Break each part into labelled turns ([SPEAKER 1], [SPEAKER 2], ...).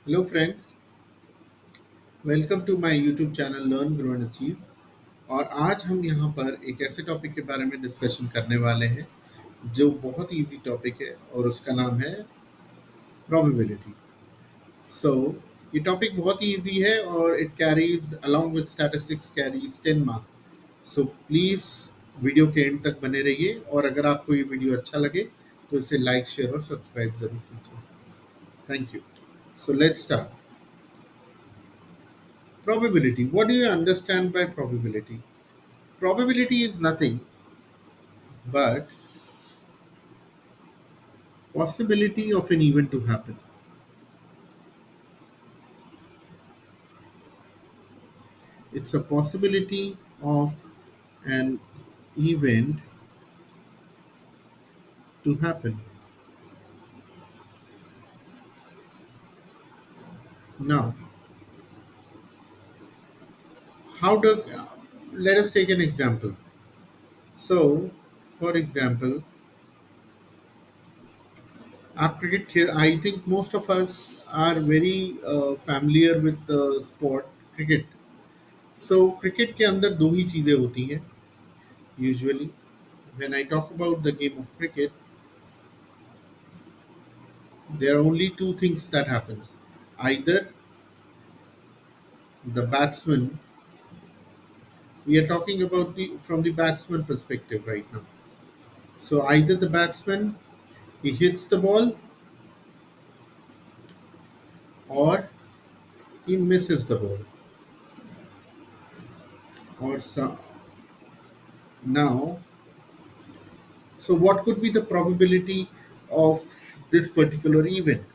[SPEAKER 1] Hello friends, welcome to my YouTube channel learn grow and achieve. और आज हम यहाँ पर एक ऐसे टॉपिक के बारे में डिस्कशन करने वाले हैं जो बहुत इजी टॉपिक है और उसका नाम है प्रोबेबिलिटी। सो ये टॉपिक बहुत ही इजी है और it carries along with statistics carries 10 mark. So please video के एंड तक बने रहिए और अगर आपको ये वीडियो अच्छा लगे तो इसे लाइक शेयर और सब्सक्राइब ज़रूर कीजिए। Thank you. So let's start. Probability. What do you understand by probability? Probability is nothing but possibility of an event to happen. It's a possibility of an event to happen. Now, how do let us take an example. So, for example, आप cricket खेल I think most of us are very familiar with the sport cricket. So, cricket के अंदर दो ही चीज़ें होती हैं usually. When I talk about the game of cricket, there are only two things that happens. Either the batsman, we are talking about the from the batsman perspective right now. So either the batsman he hits the ball or he misses the ball. Or so, now, so what could be the probability of this particular event?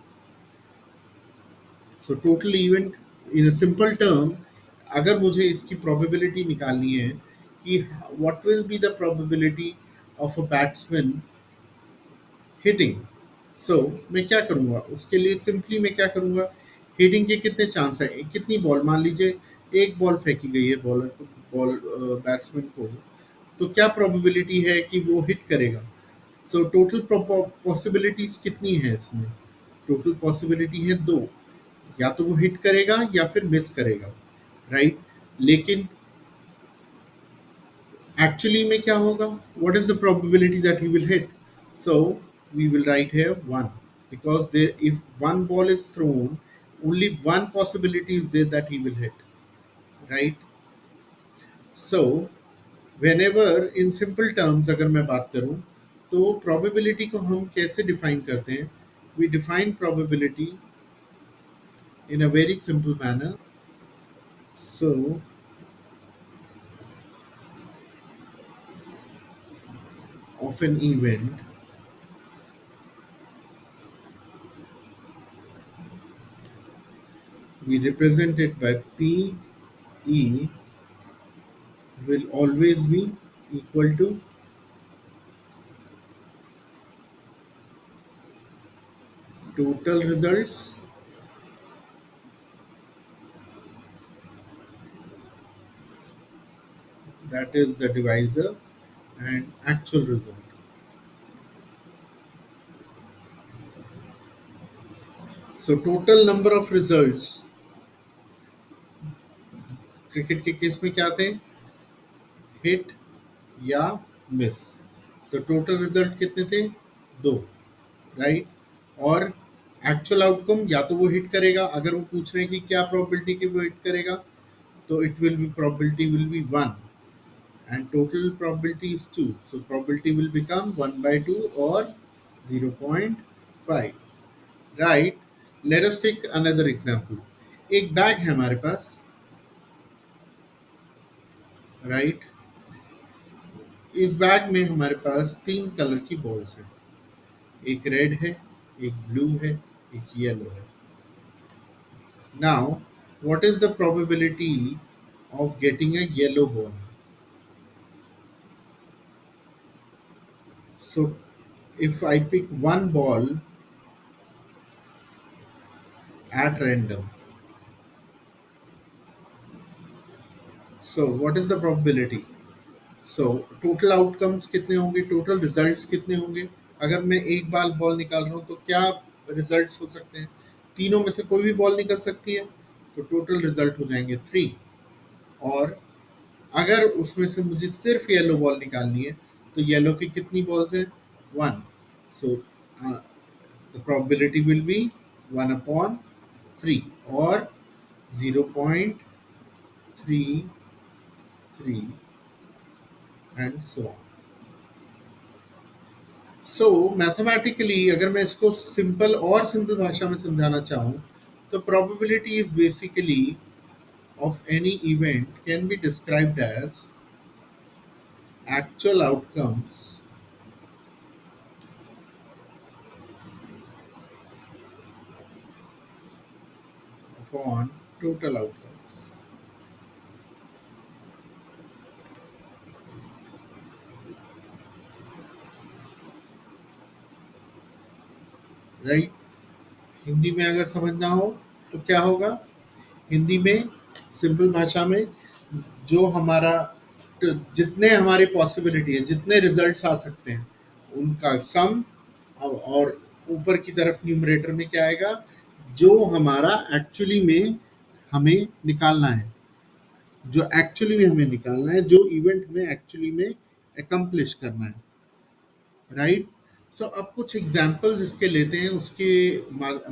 [SPEAKER 1] So total event in a simple term, अगर मुझे इसकी probability निकालनी है कि what will be the probability of a batsman hitting. So मैं क्या करूँगा उसके लिए, सिंपली मैं क्या करूँगा, हिटिंग के कितने चांस है, कितनी बॉल, मान लीजिए एक बॉल फेंकी गई है बॉलर को, बॉल बैट्समैन को, तो क्या प्रोबेबिलिटी है कि वो हिट करेगा. सो टोटल पॉसिबिलिटीज कितनी है इसमें, टोटल पॉसिबिलिटी है दो, या तो वो हिट करेगा या फिर मिस करेगा, राइट. लेकिन actually में क्या होगा, what is the probability that he will hit? So we will write here 1, because there, if one ball is thrown, only one possibility is there that he will hit, right. So whenever in simple terms अगर मैं बात करूं तो probability को हम कैसे define करते हैं, we define probability in a very simple manner. So of an event, we represent it by P E will always be equal to total results that is the divisor and actual result. So total number of results cricket के case में क्या थे, hit या miss. तो total result कितने थे, दो, right. और एक्चुअल आउटकम या तो वो हिट करेगा, अगर वो पूछ रहे हैं कि क्या प्रोबेबिलिटी कि वो हिट करेगा, तो it will be probability will be 1 and total probability is 2. So probability will become 1 by 2 or 0.5. Right. Let us take another example. एक बैग है हमारे पास, राइट. इस बैग में हमारे पास तीन कलर की बॉल्स हैं, एक रेड है, एक ब्लू है, एक येलो है. Now what is the probability of getting a yellow ball? So if I pick one ball at random, so what is the probability? So total outcomes कितने होंगे, टोटल रिजल्ट्स कितने होंगे, अगर मैं एक बार बॉल निकाल रहा हूँ तो क्या रिजल्ट्स हो सकते हैं. तीनों में से कोई भी बॉल निकल सकती है, तो टोटल रिजल्ट हो जाएंगे 3। और अगर उसमें से मुझे सिर्फ येलो बॉल निकालनी है, तो येलो की कितनी बॉल्स हैं? 1। So the probability will be 1/3 और 0.33 and so on. So mathematically अगर मैं इसको सिंपल और सिंपल भाषा में समझाना चाहूँ, तो probability is basically of any event can be described as actual outcomes upon total outcomes. Right? Hindi में अगर समझना हो तो क्या होगा? हिंदी में सिंपल भाषा में जो हमारा जितने हमारी पॉसिबिलिटी है, जितने रिजल्ट्स आ सकते हैं, उनका सम, और ऊपर की तरफ न्यूमरेटर में क्या आएगा? जो हमारा एक्चुअली में हमें निकालना है, जो एक्चुअली में हमें निकालना है, जो इवेंट में एक्चुअली में अकम्प्लिश करना है। राइट? सो अब कुछ एग्जांपल्स इसके लेते हैं, उसके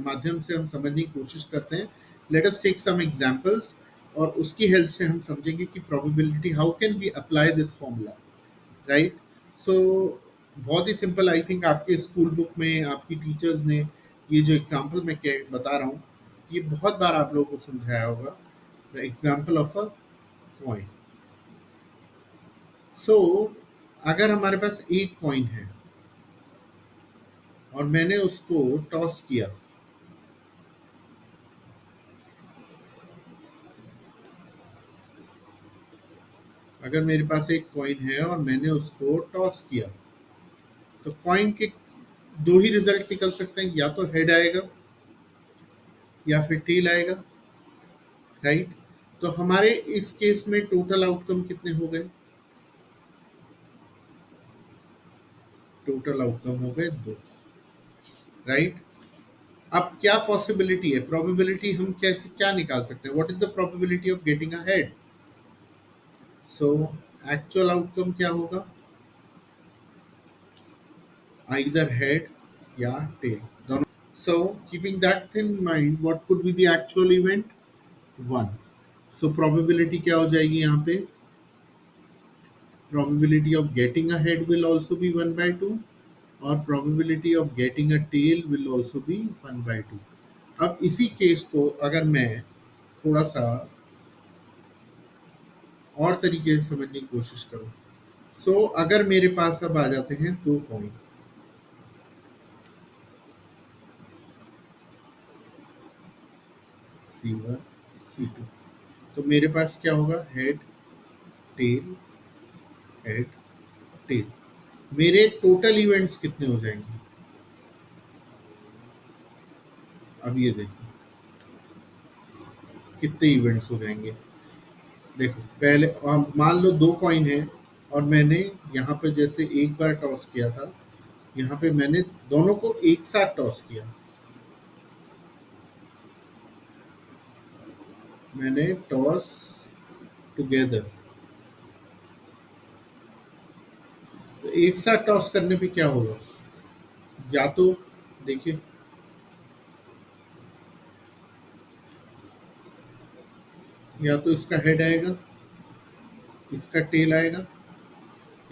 [SPEAKER 1] माध्यम से हम समझने की कोशिश करते हैं। Let us take some examples, और उसकी हेल्प से हम समझेंगे कि probability, how can we apply this formula. Right? So बहुत ही सिंपल, आई थिंक आपके स्कूल बुक में आपकी टीचर्स ने ये जो एग्जांपल मैं बता रहा हूँ, ये बहुत बार आप लोगों को समझाया होगा। The example of a coin. So अगर हमारे पास एक कॉइन है और मैंने उसको टॉस किया, अगर मेरे पास एक कॉइन है और मैंने उसको टॉस किया, तो कॉइन के दो ही रिजल्ट निकल सकते हैं, या तो हेड आएगा या फिर टेल आएगा। राइट? तो हमारे इस केस में टोटल आउटकम कितने हो गए? टोटल आउटकम हो गए 2। राइट? अब क्या पॉसिबिलिटी है? प्रोबेबिलिटी हम कैसे क्या निकाल सकते हैं? What is the probability of getting a head? So actual outcome क्या होगा? आइदर हेड या टेल, दोनों। So keeping that in mind, what could be the actual event? 1। So probability क्या हो जाएगी यहाँ पे? Probability of getting a head will also be 1/2, और probability of getting a tail will also be 1/2। अब इसी केस को अगर मैं थोड़ा सा और तरीके से समझने की कोशिश करूं, अगर मेरे पास अब आ जाते हैं दो कॉइन, C1 C2, तो मेरे पास क्या होगा? Head tail, head tail. मेरे टोटल इवेंट्स कितने हो जाएंगे? अब ये देखो कितने इवेंट्स हो जाएंगे। देखो पहले मान लो दो कॉइन है, और मैंने यहाँ पे जैसे एक बार टॉस किया था, यहाँ पे मैंने दोनों को एक साथ टॉस किया, मैंने टॉस टुगेदर। तो एक साथ टॉस करने पे क्या होगा? या तो देखिए, या तो इसका हेड आएगा, इसका टेल आएगा,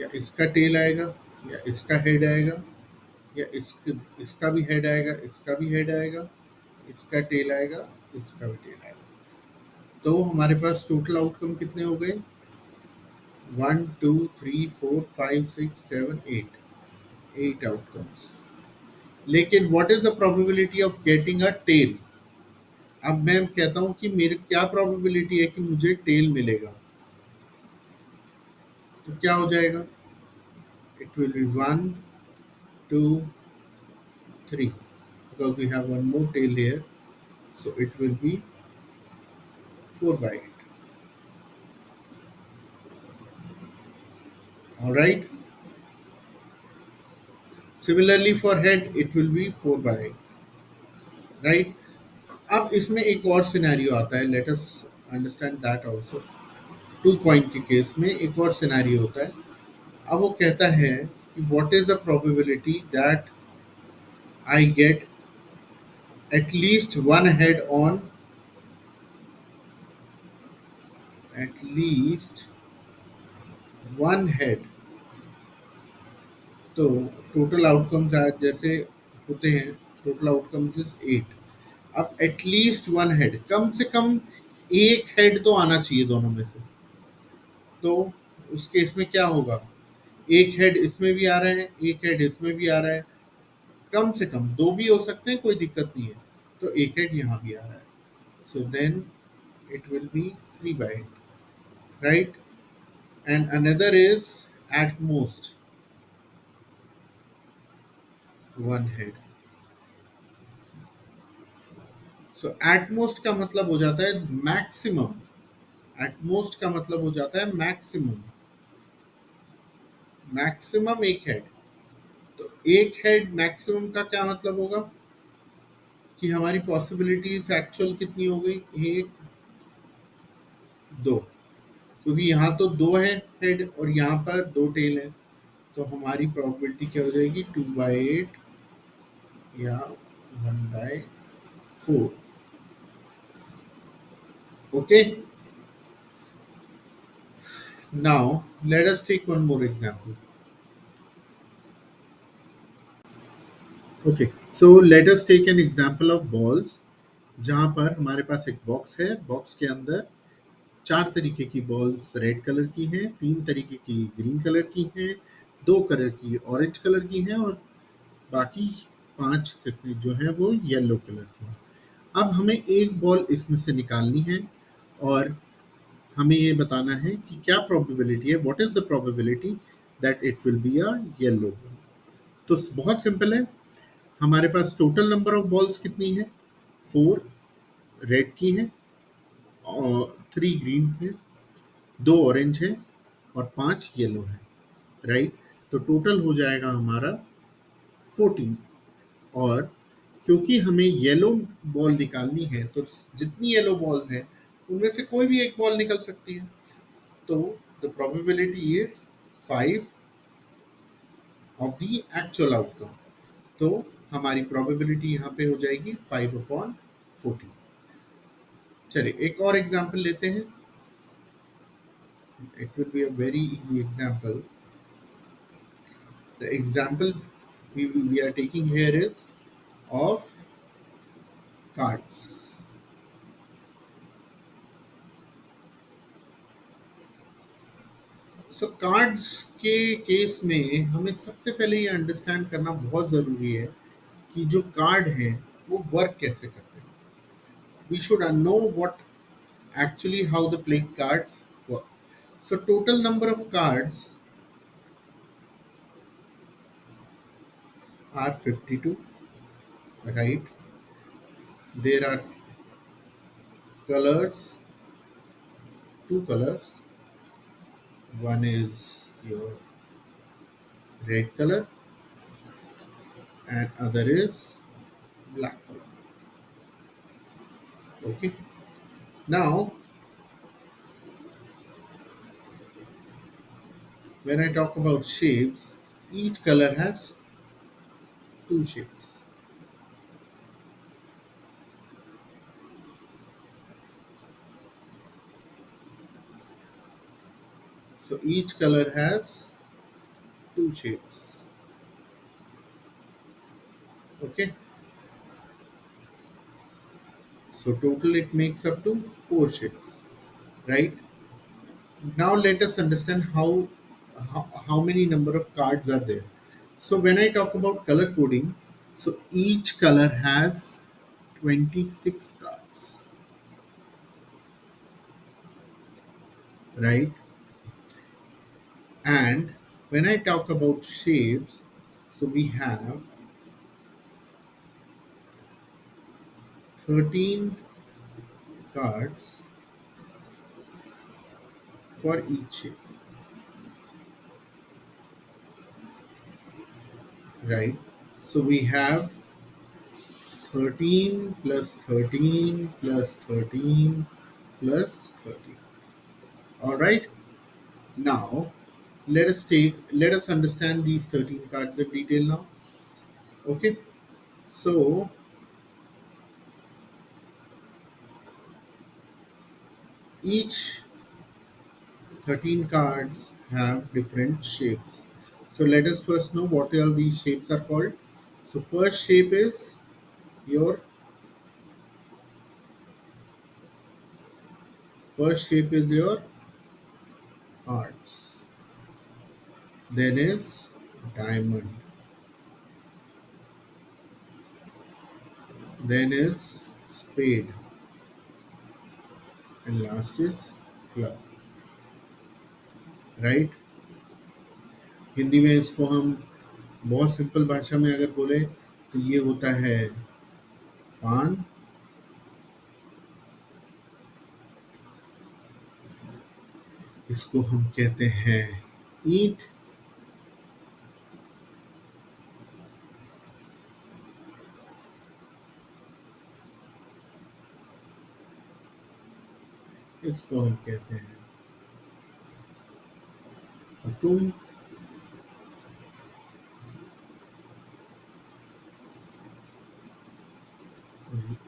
[SPEAKER 1] या इसका टेल आएगा, या इसका हेड आएगा, या इसका भी हेड आएगा, इसका भी हेड आएगा, इसका टेल आएगा, इसका भी टेल आएगा। तो हमारे पास टोटल आउटकम कितने हो गए? 1 2 3 4 5 6 7 8, 8 आउटकम्स। लेकिन what is the probability of getting a tail? अब मैं कहता हूं कि मेरे क्या प्रोबेबिलिटी है कि मुझे टेल मिलेगा, तो क्या हो जाएगा? It will be 1 2 3, because we have one more tail here, so it will be 4/8। All right. Similarly for head, it will be 4/8, right? अब इसमें एक और सिनेरियो आता है, let us understand that also. Two coin के case में एक और सिनेरियो होता है। अब वो कहता है कि what is the probability that I get at least one head. तो टोटल आउटकम्स जैसे होते हैं, टोटल आउटकम्स इज 8। अब एटलीस्ट वन हेड, कम से कम एक हेड तो आना चाहिए दोनों में से। तो उस केस में क्या होगा, एक हेड इसमें भी आ रहा है, एक हेड इसमें भी आ रहा है, कम से कम दो भी हो सकते हैं, कोई दिक्कत नहीं है। तो एक हेड यहाँ भी आ रहा है, so then it will be 3 by 8, right? And another is at most one head. So at most का मतलब हो जाता है maximum, at most का मतलब हो जाता है maximum, maximum एक हेड। तो एक हेड मैक्सिमम का क्या मतलब होगा कि हमारी पॉसिबिलिटीज एक्चुअल कितनी हो गई, एक, दो, क्योंकि यहाँ तो दो है हेड और यहाँ पर दो टेल है। तो हमारी प्रोबेबिलिटी क्या हो जाएगी, 2/8 या 1/4। Okay, now let us take one more example. Okay, so let us take an example of balls, जहाँ पर हमारे पास एक बॉक्स है, बॉक्स के अंदर चार तरीके की बॉल्स रेड कलर की हैं, तीन तरीके की ग्रीन कलर की हैं, दो कलर की ऑरेंज कलर की हैं और बाकी पांच जो है वो येलो कलर की हैं। अब हमें एक बॉल इसमें से निकालनी है और हमें ये बताना है कि क्या प्रोबेबिलिटी है, what is the probability that it will be a yellow ball. तो बहुत सिंपल है, हमारे पास टोटल नंबर ऑफ बॉल्स कितनी है, 4 रेड की हैं और 3 ग्रीन है, 2 ऑरेंज है और 5 येलो है, राइट? तो टोटल हो जाएगा हमारा 14। और क्योंकि हमें येलो बॉल निकालनी है तो जितनी येलो बॉल्स हैं उनमें से कोई भी एक बॉल निकल सकती है। तो the probability is 5 of the actual outcome. तो हमारी प्रोबेबिलिटी यहाँ पे हो जाएगी 5/14। चलिए एक और एग्जांपल लेते हैं, it will be a very easy example. The example we are taking here is of cards. So cards के केस में हमें सबसे पहले ये अंडरस्टैंड करना बहुत ज़रूरी है कि जो कार्ड है वो वर्क कैसे करते हैं। We should know what actually how the playing cards work. So total number of cards are 52, right? There are colors, two colors. One is your red color and other is black color. Okay. Now, when I talk about shapes, each color has two shapes. So each color has two shapes. Okay. So total it makes up to four shapes, right? Now let us understand how many number of cards are there. So when I talk about color coding, so each color has 26 cards, right? And when I talk about shapes, so we have 13 cards for each shape, right? So we have 13 plus 13 plus 13 plus 13. All right. Now let us understand these 13 cards in detail now. Okay. So each 13 cards have different shapes. So let us first know what all these shapes are called. So your first shape is your hearts. Then is diamond. Then is spade. And last is club. Right? Hindi में इसको हम बहुत simple भाषा में अगर बोले तो ये होता है पान, इसको हम कहते हैं ईंट, इसको हम कहते हैं हुकुम,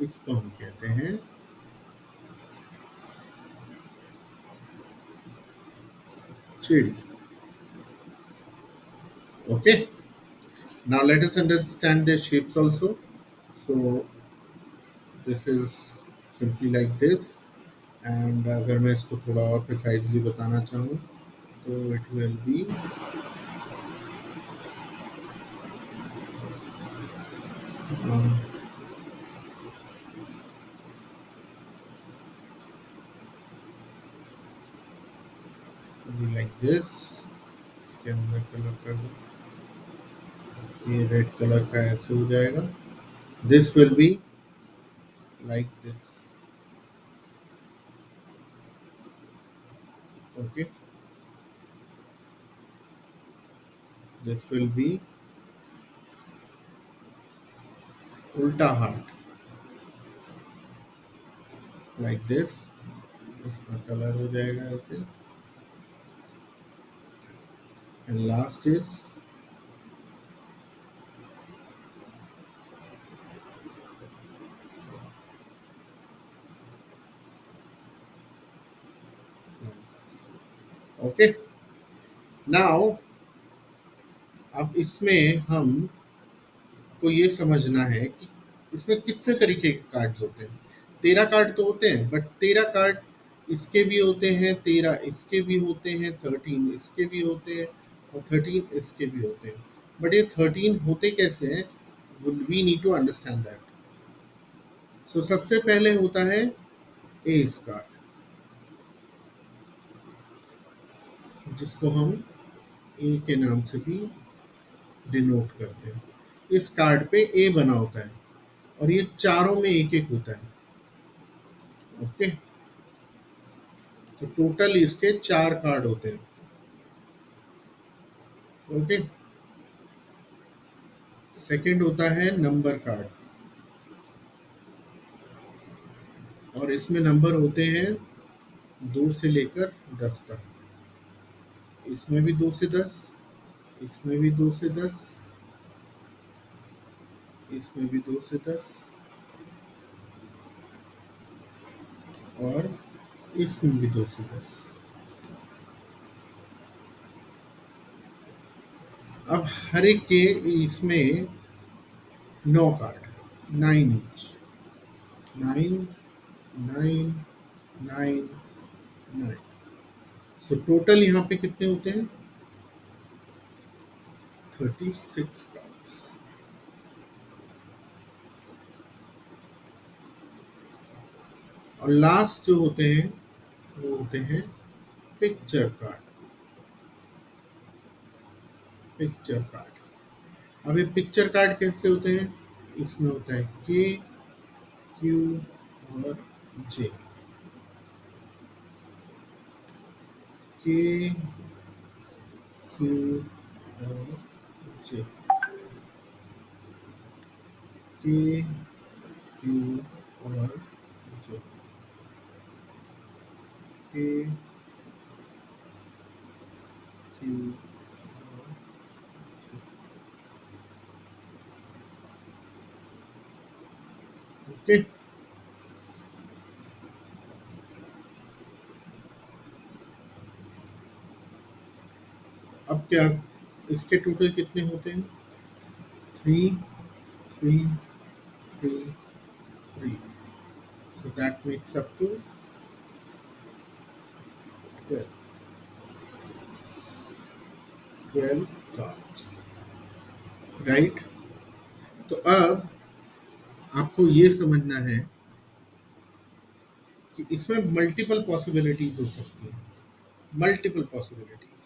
[SPEAKER 1] इसको हम कहते हैं चिड़ी. Okay. Now let us understand their shapes also. So this is simply like this. And अगर मैं इसको थोड़ा और प्रिसाइजली बताना चाहूँ तो it will be um, like this. इसके अंदर कलर कर दो, ये रेड कलर का ऐसे हो जाएगा. This will be like this. Okay. This will be ulta heart like this. इसका कलर हो जाएगा ऐसे. And last is okay. Now अब इसमें हम को ये समझना है कि इसमें कितने तरीके के कार्ड्स होते हैं. 13 कार्ड तो होते हैं, बट 13 कार्ड इसके भी होते हैं, 13 इसके भी होते हैं, 13 इसके भी होते हैं और 13 इसके भी होते हैं. बट ये 13 होते कैसे हैं, we need to understand that. So सबसे पहले होता है एस कार्ड, जिसको हम ए के नाम से भी डिनोट करते हैं. इस कार्ड पे ए बना होता है और ये चारों में एक एक होता है. ओके. तो टोटल इसके 4 कार्ड होते हैं. ओके. सेकंड होता है नंबर कार्ड, और इसमें नंबर होते हैं 2 से लेकर 10 तक. इसमें भी 2 से 10, इसमें भी 2 से 10, इसमें भी 2 से 10 और इसमें भी 2 से 10. अब हर एक के इसमें 9 कार्ड, 9 ईच, 9 9 9 9. सो टोटल यहाँ पे कितने होते हैं, 36 कार्ड्स. और लास्ट जो होते हैं वो होते हैं पिक्चर कार्ड. Picture card. अब ये पिक्चर कार्ड कैसे होते हैं, इसमें होता है के, क्यू और जे. के, क्यू और जे. के, Q or J. A, Q or J. Okay, अब क्या इसके टोटल कितने होते हैं? Three, three, three, three. So that makes up to 12. 12 cards. Right? तो अब आपको ये समझना है कि इसमें मल्टीपल पॉसिबिलिटीज हो सकती हैं. मल्टीपल पॉसिबिलिटीज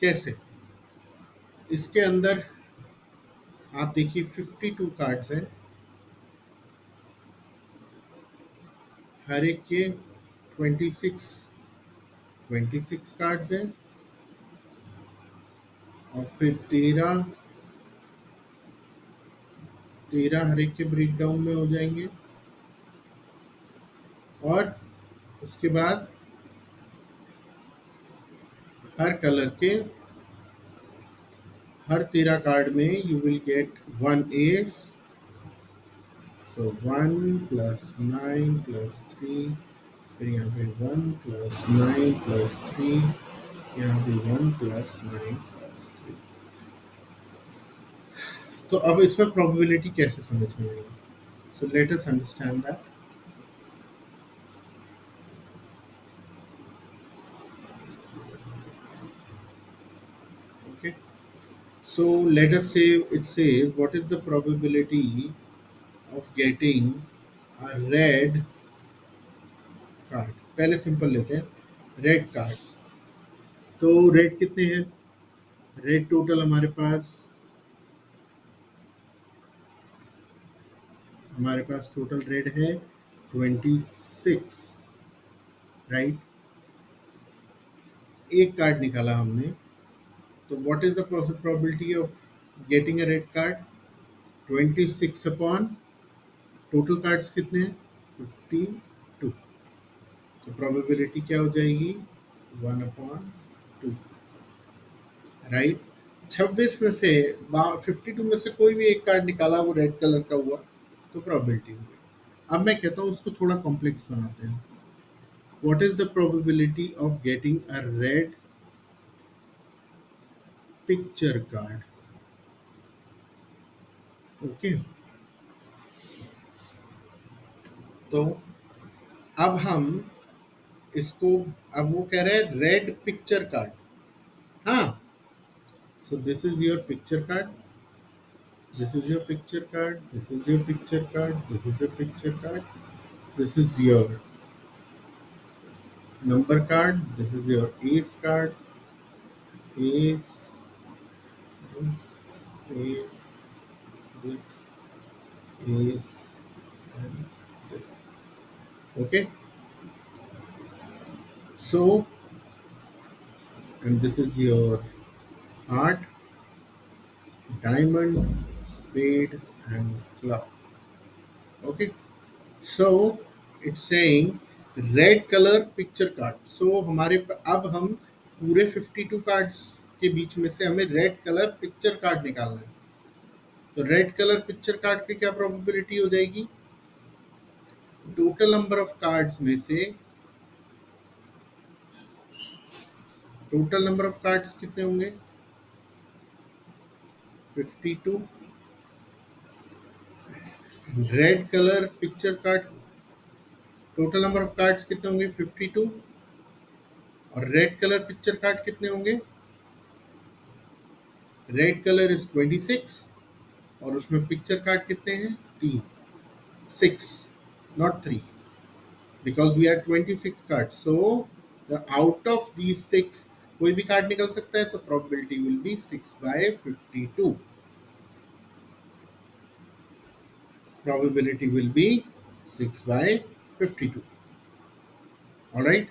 [SPEAKER 1] कैसे? इसके अंदर आप देखिए 52 कार्ड्स हैं, हर एक के 26 26 कार्ड्स हैं, और फिर 13 13 हर एक के ब्रेक डाउन में हो जाएंगे, और उसके बाद हर कलर के हर 13 कार्ड में you will get one S. So 1 plus 9 plus 3, फिर यहाँ पे 1 प्लस 9 प्लस 3, यहाँ पे 1 प्लस 9 प्लस 3. तो अब इसमें प्रोबेबिलिटी कैसे समझ में आएगी? So let us understand that. Okay, so let us say it says what is the probability of getting a red card. पहले सिंपल लेते हैं रेड कार्ड. तो रेड कितने हैं? रेड टोटल हमारे पास टोटल रेड है 26. राइट? एक कार्ड निकाला हमने, तो what is the probability of getting a red card? 26 upon total cards कितने हैं? 52. तो प्रोबेबिलिटी क्या हो जाएगी? 1/2. राइट? 26 में से 52 में से कोई भी एक कार्ड निकाला, वो रेड कलर का हुआ, तो प्रोबेबिलिटी हुई. अब मैं कहता हूँ उसको थोड़ा कॉम्प्लेक्स बनाते हैं. What is the probability of getting a red picture card? Okay, तो अब हम इसको, अब वो कह रहे हैं रेड पिक्चर कार्ड. हाँ, so this is your picture card, this is your picture card, this is your picture card, this is your picture card, this is your number card, this is your ace card, ace, this, ace, this, ace, and this. Okay, so, and this is your heart, diamond, spade, and club. Okay, so it's saying red colour picture card. So अब हम पूरे 52 cards के बीच में से हमें red colour picture card निकालना है. तो रेड कलर पिक्चर कार्ड की क्या प्रोबेबिलिटी हो जाएगी? टोटल नंबर ऑफ कार्ड्स में से टोटल नंबर ऑफ कार्ड्स कितने होंगे? 52. Red colour picture card total number of cards कितने होंगे? 52. और रेड कलर पिक्चर कार्ड कितने होंगे? रेड कलर इज 26, और उसमें पिक्चर कार्ड कितने हैं? 3. 6, not 3, because we are 26 cards. So the out of these 6 कोई भी कार्ड निकल सकता है, तो probability will be 6/52. Probability will be 6/52. All right.